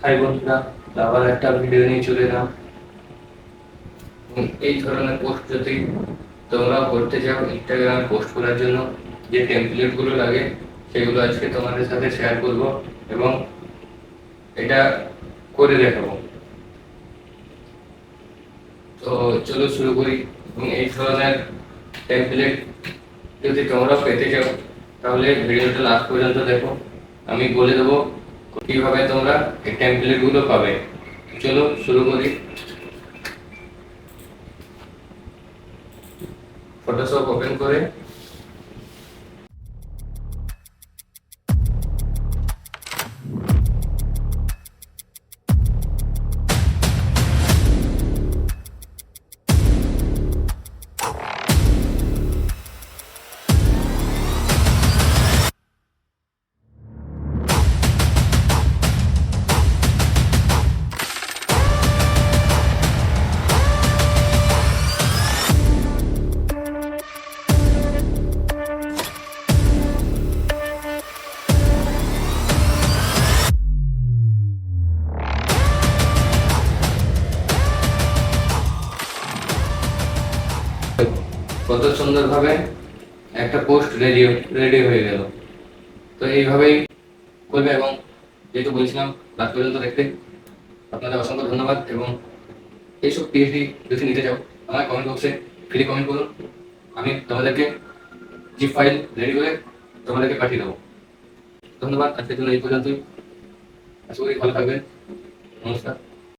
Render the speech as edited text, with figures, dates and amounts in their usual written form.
High বন্ধুরা, আবার একটা ভিডিও নিয়ে চলে এলাম। এই ধরনের পোস্ট যদি তোমরা করতে চাও, ইনস্টাগ্রামে পোস্ট করার জন্য যে টেমপ্লেট গুলো লাগে সেগুলো আজকে তোমাদের সাথে শেয়ার করব এবং এটা করে দেখাবো। তো চলো শুরু করি। এবং এই ধরনের টেমপ্লেট যদি তোমরা পেতে চাও তাহলে ভিডিওটা লাস্ট পর্যন্ত দেখো। আমি বলে দেবো কিভাবে তোমরা এই টেমপ্লেট গুলো পাবে। চলো শুরু করি। ফটোশপ ওপেন করে কত সুন্দরভাবে একটা পোস্ট রেডি হয়ে গেল। তো এইভাবেই করবে। এবং যেহেতু বলছিলাম লাস্ট পর্যন্ত দেখতে, আপনাদের অসংখ্য ধন্যবাদ। এবং এইসব পিএইচডি যদি নিতে চাও আমার কমেন্ট বক্সে ফ্রি কমেন্ট করুন, আমি তোমাদেরকে জিপ ফাইল রেডি করে তোমাদেরকে পাঠিয়ে দেবো। ধন্যবাদ, আজকের জন্য এই পর্যন্তই। আশা করি ভালো থাকবেন। নমস্কার।